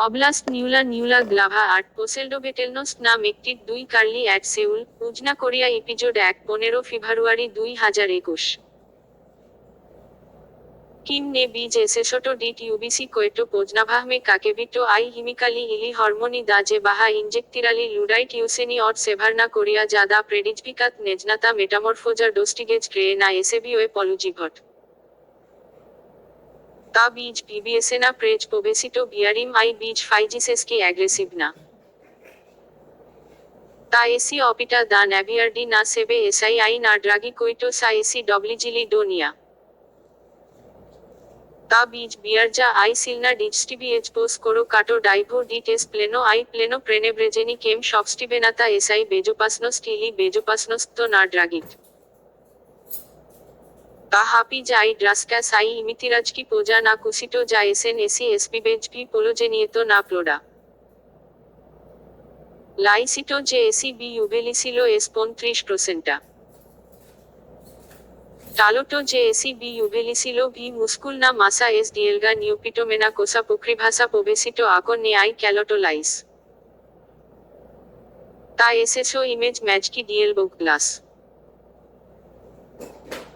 অব্লাস্ট নিউলা নিউলা গ্লাভা আট পোসেলডোভেটেলনোস্ট নাম একটি 2 কার্লি অ্যাট সেউল, উজনা কোরিয়া এপিজোড 15 ফেব্রুয়ারি 2021। কিম ने बीज एसेसोटो डिट यूबीसी कोएटो पोजनाभाह में काकेबिटो आई हिमिकाली इली हॉर्मोनी दाजे बाहा इंजेक्तिराली लुडाइट यूसेनी और सेभारना कोरिया जादा प्रेडिजभिकात नेजनाता मेटामॉर्फोजार डोस्टिगेज क्रेना एसेबिओए पलुजिभट ता बीज बीबीएसएना प्रेज पोबेसिटो बियारिम आई बीज फाइजिसेस्की एग्रेसिवना ता एसी ऑपिटा दा नेबियारडी ना सेबे एसआई आई ना ड्रागी कोइटो सा एसी डब्लिजिली डोनिया ता बीज बियारजा आई सिलना डिजस्टिबिएज पोस कोरो काटो डाइभो डिटेस प्लेनो आई प्लेनो प्रेनेब्रेजेनी केम शॉपस्टिबेनाता एसआई बेजोपासनो स्टीली बेजोपासनोस्तो ना ड्रागिट ता हापी जाई ड्रास्का साई इमितिराज की पोजा ना कुसिटो जा एसएन एसी एसपी बेज भी पोलोजेनिएतो ना प्लोडा लाइसिटो जे एसी बी यूबेलिसिलो एसपोन 30%। टालोटो जे एसी बी यूबेलिसिलो भी मुस्कुल ना मासा एस डिएलगा नियोपिटोमेना कोसा पुक्रिभासा पोबेसिटो आको ने आई कैलोटोलाइस ता एसएसओ इमेज मैच की डीएल बुक ग्लास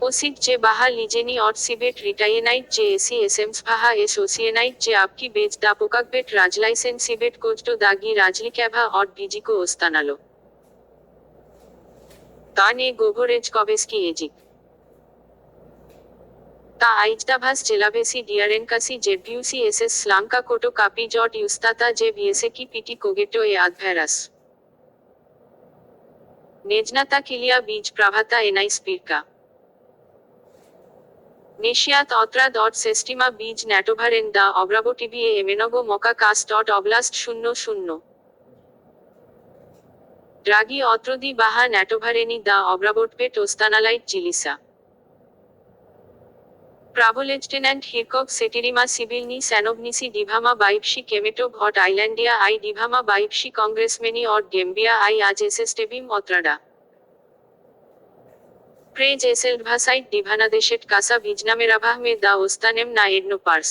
ओसिक जे बाहा लिजेनी और सिबेट रिटाइनाइट जे एसी एसएम्स भाहा एस ओसिएनाइट जे आपकी बेच दापोकाक बेट राजलाइसेन सिबेट कोजटो दागी राजलिक्याभा और बीजी को ओस्तानालो ताने गोभोरेज कबेस्की एजिक ता आइजदाभास जेलाबेसी डियारेनकासी जेडब्यूसी एसएस स्लांका कोटो कापी जॉट युस्ताता जे बीएसए की पीटी कोगेटो ए आधभैरास नेजनाता किलिया बीज प्राभाता एनाई स्पीरका नेशियात অত্রা ডট সেস্টিমা বীজ ন্যাটোভারেন দা অব্রাবো টিভিএ এমেনগো মকা কাস ডট অবলাস্ট 00। ড্রাগি অত্রদি বাহা ন্যাটোভারেনি দা অব্রাবোটপে টোস্তানালাইট জিলিসা প্রাভো লেফটেন্যান্ট হিরকক সেটিরিমা সিভিলনি স্যানোভনিসি ডিভামা বাইপসি কেমেটো ভট আইল্যান্ডিয়া আই ডিভামা বাইপসি কংগ্রেসমেনি অর গেম্বিয়া আই আজ এসএসটেবিম অত্রাডা प्रेज एसेल्डभासाइट डिभानादेशेट कासा बीजनामेराभाह में दा ओस्तानेम ना एडनो पार्स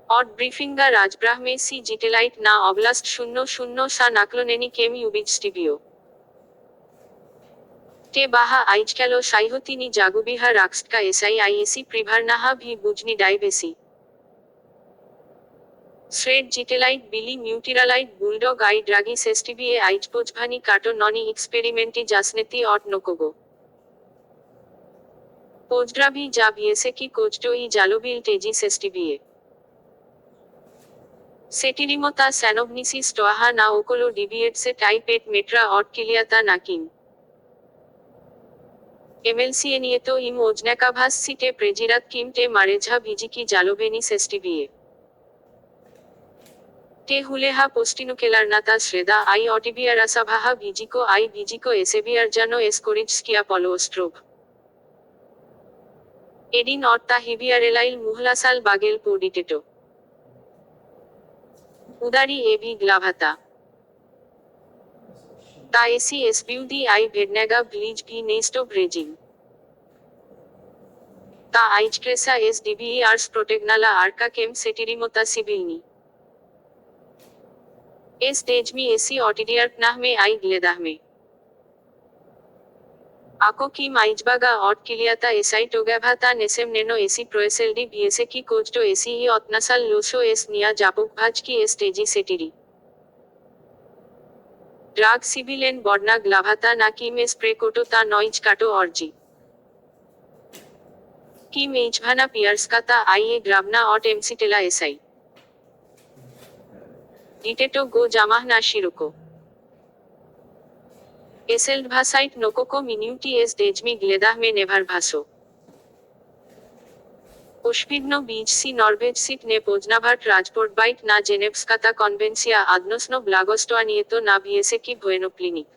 और ब्रीफिंगा राजब्राह में सी जिटेलाइट ना ऑब्लास्ट 00 सा नाक्लोनेनी केम यूबिज स्टिबियो टे बाहा आइजक्यालो साइहोतिनी जागुबिहा राक्सटका एसआई आईएसी प्रिभारनाहा भी बुजनी डाइबेसी श्रेड जिटेलाइट बिली म्यूटिरालाइट बुलडॉग आई ड्रागी सेस्टिबिए आइजपोजभानी काटो नॉनी एक्सपेरिमेंटी जासनेती ऑट नोकोगो पोजड्रा भी जा बीएसए की कोजटो ई जालोबिल तेजी सेस्टिबिए सेटिरिमोता सैनोभनिसी स्टोआहा ना ओकोलो डिबिएट से टाइप 8 मेट्रा ऑट किलियाता नाकिम एमएलसी एनिएतो इम ओजनाकाभास सीटे प्रेजिरात किमटे मारेझा बीजी की जालोबेनी सेस्टिबिए टे हुलेहा पोस्टिनुकेलारनाता श्रेदा आई ऑटिबियारासाभाहा बीजिको आई बीजिको एसेबियारजानो एस्कोरिचस्किया पलोस्ट्रोभ एडिन ऑट्टा हिबियारेलाइल मुहलासाल बागेल पोडिटेटो उदारी एबी ग्लाभाता ता एसी एसबिउदी आई भेडनेगा ब्लीज भी नेस्टो ब्रेजिंग ता आइजक्रेसा एस डीबीई आर्स प्रोटेग्नाला आर्का केम सेटिरिमोता सिबिलनी एस डेजमी एसी ऑटिडियर पनाह में आई ग्लेदाह में आको की माइजबागा ऑट किलियाता एसआई टोगाभाता नेसेम नेनो एसी प्रोएसएलडी बीएसए की कोजटो एसी ही ऑतनासाल लोसो एस निया जापुकभाज की एस तेजी सेटिरी ड्राग सिबिलेन बॉडना ग्लाभाता ना किम एस प्रेकोटो ता नॉइज काटो ऑर्जी किम एजभाना पियर्सकाता आई ए ग्राबना ऑट एमसीटेला एसआई डिटेटो गो जामाह ना शिरोको एसेल्डभासाइट नोकोको मिन्यूटी एस डेजमी ग्लेदाह में नेभार भासो ओशपिग्नो बीज सी नॉर्वेज सीट ने पोजनाभाट राजपोर्ट बाइट ना जेनेव्सकाता कन्वेंसिया आदनोस्नो ब्लागोस्टोआनिएतो ना बीएसए की भोएनोप्लिनिक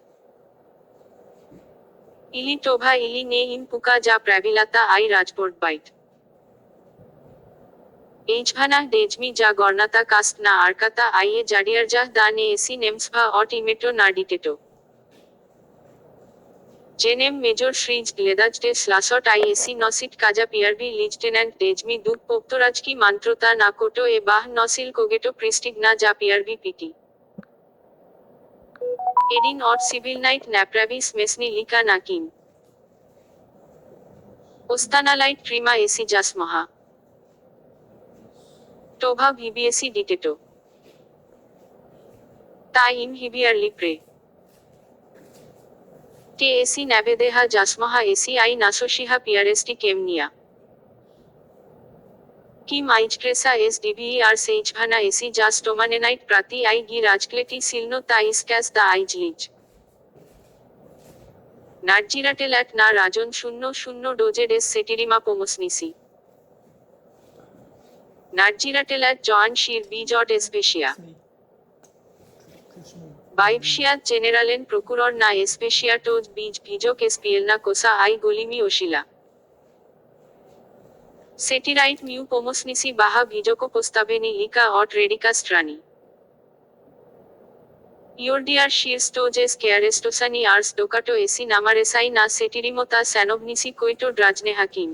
इली टोभा इली ने इन पुका जा प्रेविलाता आई राजपोर्ट बाइट एजभाना डेजमी जा गॉर्नाता कास्ट ना आर्काता आइए जाडियारजाह दा ने एसी नेम्सभा ऑट इमेटो ना डिटेटो জেনেম মেজর শ্রীজ গ্লেদাজডে স্লাসট আইএসি নসিট কাজা পিআরবি লিজটেন্যান্ট ডেজমি দুধ পোক্তরাজকি মান্ত্রতা না কোটো এ বাহ নসিল কোগেটো প্রিস্টিগ না যা পিআরবি পিটি এডিন অট সিভিল নাইট ন্যাপ্রাভিস মেসনি লিকা নাকিম ওস্তানালাইট ট্রিমা এসি জাসমহা টোভা ভিবিএসি ডিটেটো তা ইম হিবিয়ার লিপ্রে কে এসি ন্যাবেদেহা জাসমহা এসি আই নাসোশিহা পিয়ারেস্টি কেমনিয়া কিম আইজক্রেসা এস ডিভিই আর সেইজভানা এসি জাস টোমানেনাইট প্রাতি আই গি রাজক্লেটি সিলনো তা ইসক্যাস দা আইজলিজ নার্জিরাটেল্যাট না রাজন 00 ডোজেড এস সেটিরিমা পোমোসনিসি নার্জিরাটেল্যাট জয়েন শির বিজট এসপেশিয়া বাইবশিয়াত জেনারেলেন প্রকুরর না এসপেশিয়া টোজ বীজ ভিজক এসপিএল না কোসা আই গলিমি ওশিলা সেটিরাইট মিউ পোমোসনিসি বাহা ভিজকো পোস্তাবেনি লিকা অট রেডিকা স্ট্রানি ইয়োরডিয়ার শির স্টোজেস কেয়ারেস্টোসানি আর্স ডোকাটো এসি নামারেসাই না সেটিরিমোতা স্যানোভনিসি কৈটো ড্রাজনে হাকিম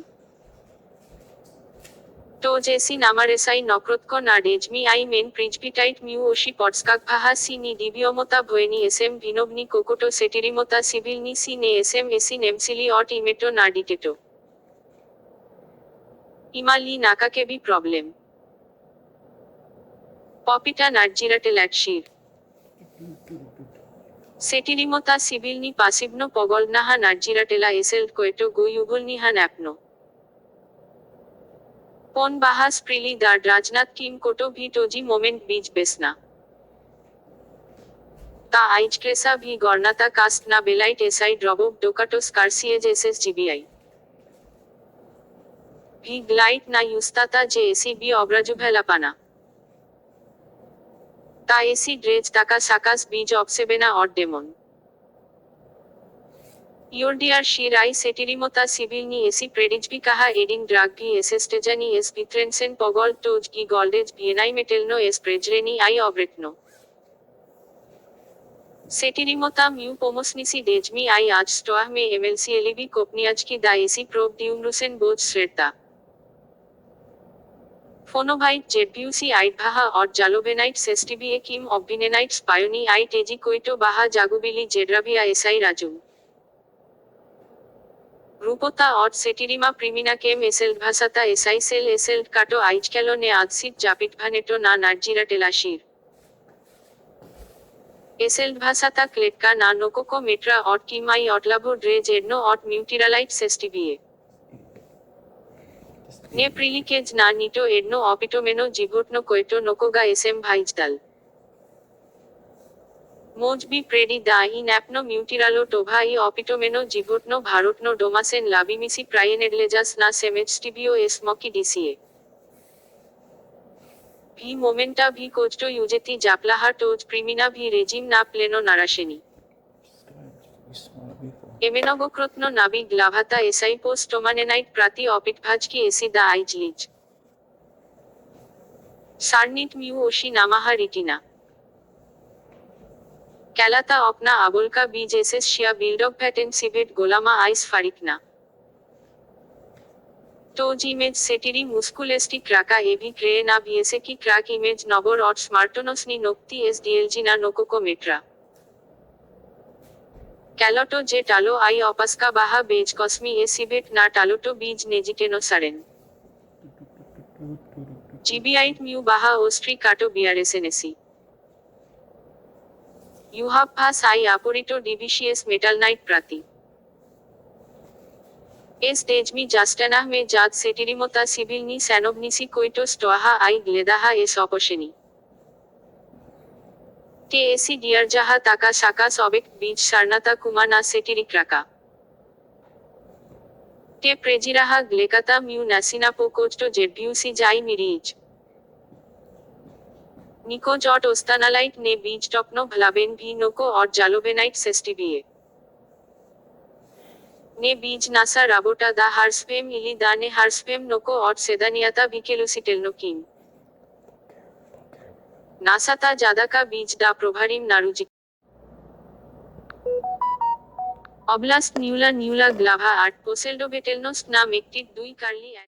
টোজ এসি নামারেসাই নক্রোৎক না ডেজমি আই মেন প্রিজপিটাইট মিউ ওশি পটস্কাকভাহা সি নি ডিবিওমোতা ভয়েনি এসএম ভিনোভনি কোকোটো সেটিরিমোতা সিভিলনি সি নে এসএম এসি নেমসিলি অট ইমেটো না ডিটেটো ইমালি নাকাকেবি প্রবলেম পপিটা নার্জিরাটেল্যাট শির সেটিরিমোতা সিভিলনি পাসিভনো পগলনাহা নার্জিরাটেলা এসেল কোয়েটো গুইউগুলনিহা ন্যাপনো পন বাহা স্প্রিলি দার রাজনাথ কিম কোটো ভি টোজি মোমেন্ট বীজ বেসনা তা আইজক্রেসা ভি গর্নাতা কাস্ট না বেলাইট এসআই ড্রবক ডোকাটো স্কারসিয়েজ এসএস জিবিআই ভি গ্লাইট না ইউস্তাতা যে এসি বি অব্রাজুভেলাপানা তা এসি ড্রেজ তাকা সাকাস বীজ অবসেবেনা অট ডেমন ইয়োরডিয়ার শির আই সেটিরিমোতা সিভিলনি এসি প্রেডিজবি কাহা এডিং ড্রাগ ভি এসেস্টেজানি এস ভিত্রেনসেন পগল টোজ গি গল্ডেজ ভিয়েনাই মেটেলনো এস প্রেজরেনি আই অব্রেটনো সেটিরিমোতা মিউ পোমোসনিসি ডেজমি আই আজ স্টোয়াহ মে এমএলসি এলিবি কোপনিয়াজকি দা এসি প্রোব ডিউমরুসেন বোজ শ্রেতা ফোনোভাইট জেডভিউসি আইডভাহা অট জালোভেনাইট সেস্টিবিএ কিম অবভিনেনাইট স্পায়োনি আই টেজি কৈটো বাহা জাগুবিলি জেডরাভিয়া এসআই রাজু রূপতা অট সেটিরিমা প্রিমিনা কেম এসেলভাসাতা এসআই সেল এসেল কাটো আইজক্যালো নে আদসিট জাপিটভানেটো না নার্জিরাটেলা শির এসেলভাসাতা ক্লেটকা না নোকোকো মেট্রা অট কিমাই অটলাভো ড্রে জেডনো অট মিউটিরালাইট সেস্টিবিএ নে প্রিলিকেজ না নিটো এডনো অপিটোমেনো জিভুটনো কৈটো নোকোগা এসএম ভাইজদাল মোজবি প্রেডি দা ইন অ্যাপনো মিউটিরালো টোভা ই অপিটোমেনো জিভুটনো ভারতনো ডোমাসেন লাবিমিসি প্রাইয়েনেডলেজাস না সেমেজটিবিও S Makki DCA V মোমেন্টা V কোজটো ইউজেতি জাপলাহা টোজ প্রিমিনা V regime না প্লেনো নারাশেনি এমেনগোক্রত্ন নাবি গ্লাভাতা এসআই পোস্ট টোমানেনাইট প্রাতি অপিটভাজকি এসি দা আইজলিজ সারনিট মিউ ওশি নামাহা রিটিনা ক্যালাতা অপনা আবলকা বীজ এসএস শিয়া বিল্ডক ভ্যাটেন সিভেট গোলামা আইস ফারিকনা টোজ ইমেজ সেটিরি মুস্কুলেস্টি ক্রাকা এভি ক্রে না ভিএসে কি ক্রাক ইমেজ নবর অট স্মার্টনসনি নোক্তি এস ডিএলজি না নোকোকো মেট্রা ক্যালটো যে টালো আই অপাস্কা বাহা বেজ কসমি এ সিভেট না টালোটো বীজ নেজিটেনো সারেন জিবিআইট মিউ বাহা ওস্ট্রি কাটো বিআরএসএনএসি ইউহাবভাস আই আপোরিটো ডিভিসিএস মেটালনাইট প্রাতি এস ডেজমি জাস্টানাহ মে জাত সেটিরিমোতা সিভিলনি স্যানোভনিসি কৈটো স্টোয়াহা আই গ্লেদাহা এস অপশেনি তে এসি ডিয়ারজাহা তাকা সাকাস অবেক বীজ সারনাতা কুমানা সেটিরিক্রাকা তে প্রেজিরাহা গ্লেকাতা মিউ নাসিনা পোকোজটো জেডভিউসি জাই মিরিজ নিকোজ অট ওস্তানালাইট নে বীজ টপনো ভ্লাবেন ভি নোকো অট জালোভেনাইট সেস্টিবিএ নে বীজ নাসা রাবোটা দা হার্সফেম ইলি দা নে হার্সফেম নোকো অট সেদানিয়াতা ভিকেলুসিটেলনো কিম নাসাতা জাদাকা বীজ দা প্রভারিম নারুজি অবলাস্ট নিউলা নিউলা গ্লাভা আট পোসেলডোবেটেলনোস্ট নাম একটি দুই কার্লি